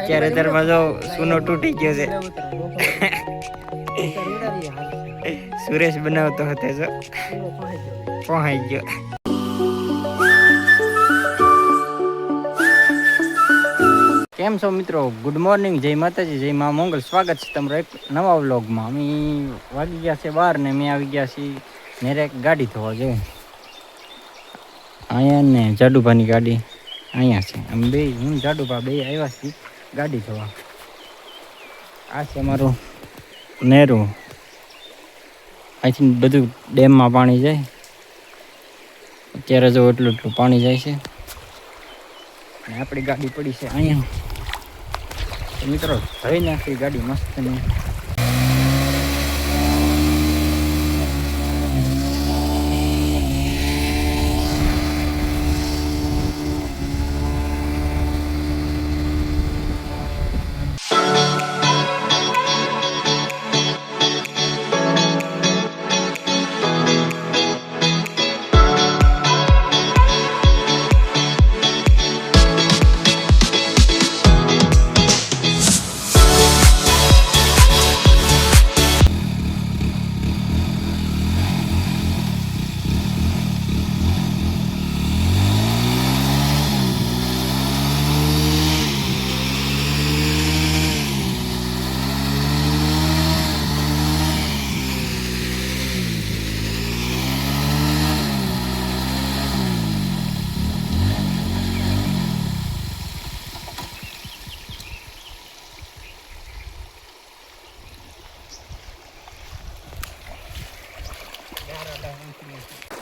અત્યારે તારમાં જો સુનો તૂટી ગયો છે. સુરેશ બનાવતો હતો જો પહોંચી ગયો. કેમ છો મિત્રો? ગુડ મોર્નિંગ, જય માતાજી, જય મા મંગલ. સ્વાગત છે તમારો એક નવા વ્લોગમાં. અમે વાગી ગયા છે 12 ને મેં આવી ગયા છીએ મેરે ગાડી ધોવા. જો અહીંયા ને જાડુભાની ગાડી અહીંયા છે. અમે બે, હું જાડુભા બે આવ્યા છીએ ગાડી ધોવા. આ છે અમારું નેરું. અહીંથી બધું ડેમમાં પાણી જાય. અત્યારે જો એટલું એટલું પાણી જાય છે અને આપણી ગાડી પડી છે અહીંયા. મિત્રો ધોઈ નાખી ગાડી મસ્ત ની.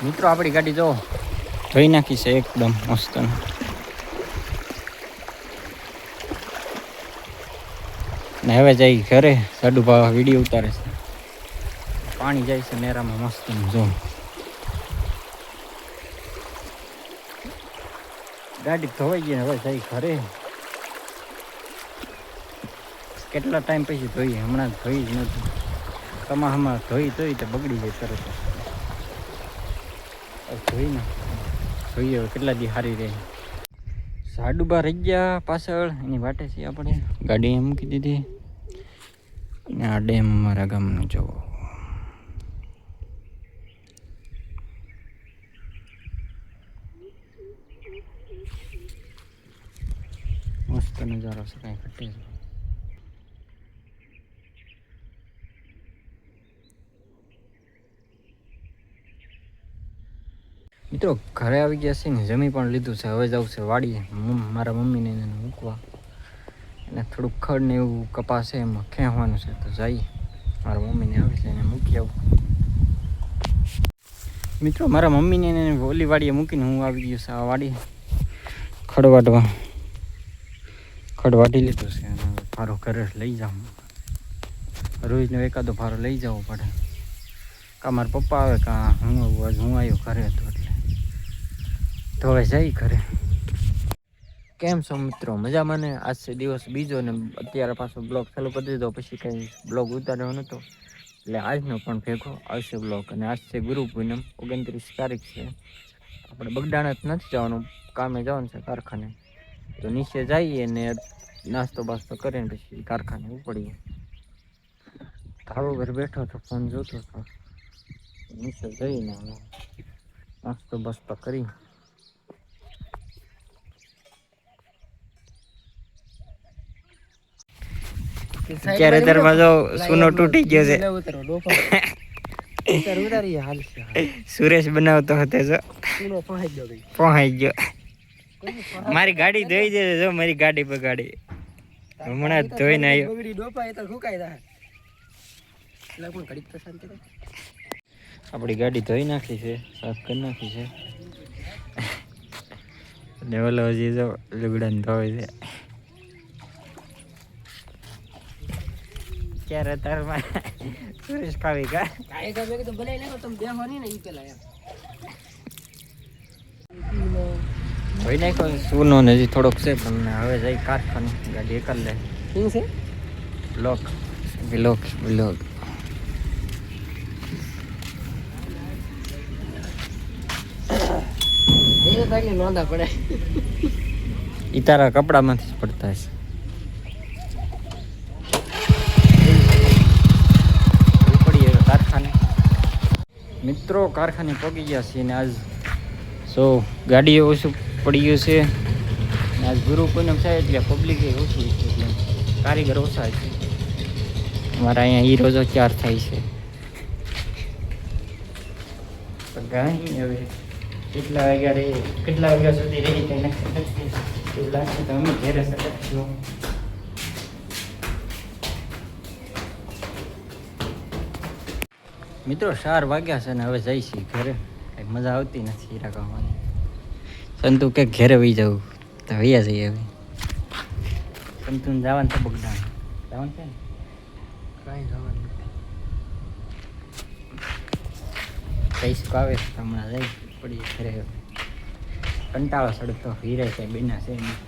મિત્રો આપણી ગાડી જો ધોઈ નાખી છે એકદમ મસ્ત. ને હવે જઈ ઘરે. જાડુભા વિડીયો ઉતારે છે. પાણી જાય છે નેરામાં મસ્ત. જો ગાડી ધોવાઈ ગઈ. હવે જઈ ઘરે. કેટલા ટાઈમ પછી ધોઈ? હમણાં ધોઈ જ નથી. હમણાં ધોઈ તો બગડી જાય તરત. ધોઈ ને જોઈએ કેટલા દી સારી રહે. જાડુભા રહી ગયા પાછળ. એની વાટે છે આપણે ગાડી એમ મૂકી દીધી. અને આ ડેમ અમારા ગામનો જોવો. મસ્ત નજારો છે, કાંઈ ઘટે છે. મિત્રો ઘરે આવી ગયા છે ને, જમી પણ લીધું છે. હવે જવું છે વાડીએ મારા મમ્મીને એને મૂકવા. એને થોડુંક ખડ ને એવું કપાસ છે એમાં ખેંચવાનું છે. તો જઈ મારા મમ્મીને આવે છે એને મૂકી આવું. મિત્રો મારા મમ્મીને એને ઓલી વાડીએ મૂકીને હું આવી ગયો છે આ વાડીએ ખડ વાટવા. ખડ વાટી લીધું છે અને ભારો ઘરે લઈ જાઉં. રોજનો એકાદો ભારો લઈ જવો પડે. કાં મારા પપ્પા આવે કાં હું આવ્યો ઘરે હતો એટલે તો હવે જઈ ઘરે. કેમ છો મિત્રો? મજામાં ને? આજ છે દિવસ બીજો ને અત્યારે પાછો બ્લોગ ચાલુ કરી દીધો. પછી કંઈ બ્લોગ ઉતાર્યો નહોતો એટલે આજનો પણ ભેગો આવશે બ્લોગ. અને આજ છે ગુરુ પૂનમ, 29 તારીખ છે. આપણે બગડાણા જ નથી જવાનું, કામે જવાનું છે કારખાને. તો નીચે જઈએ ને નાસ્તો બાસ્તો કરીને પછી કારખાને ઉપડીએ. ધાબા પર બેઠો તો ફોન જોતો હતો. નીચે જઈને નાસ્તો બાસ્તો કરી અત્યારે તારમાં જો સુનો તૂટી ગયો છે. સુરેશ બનાવતો હતો જો પહોંચી ગયો. મારી ગાડી ધોઈ દે. જો મારી ગાડી બગાડી હમણાં જ ધોઈને આવ્યો. આપણી ગાડી ધોઈ નાખી છે, સાફ કરી નાખી છે. અને ઓલો હજી જો લુગડાને ધોઈ છે. ક્યારે તારમાં સુરેશ ખાવી કા ધોઈ નાખ્યો સુનો ને હજી થોડોક છે. પણ હવે જઈ કારખાને ગાડી એકલ લે. શું છે? Block block block. ઈ તારા કપડામાંથી પડતા છે. મિત્રો કારખાને પગી ગયા છે ને આજ ગાડીઓ ઓછું પડી ગયું છે ને આજ ગુરુ પૂનમ થાય એટલે પબ્લિક ઓછી છે એટલે કારીગર ઓછા છે. અમારા અહીંયા હીરો જો 4 થાય છે. તો ગાય હવે કેટલા વાગ્યા સુધી રહી તેને એવું લાગશે તો અમે ઘેરે શકશું. મિત્રો 4 વાગ્યા છે ને હવે જઈ છીએ ઘરે. કંઈક મજા આવતી નથી હીરા કામવાની. સંતુ કે ઘેરે વહી જવું તો વૈયા જઈએ હવે. સંતુને જવાનું તો બગડાણ જવાનું છે ને કાંઈ જવાનું નથી. પૈસા આવે તો હમણાં જઈ પડી ઘરે. કંટાળો સડતો હીરે છે બેના છે નહીં.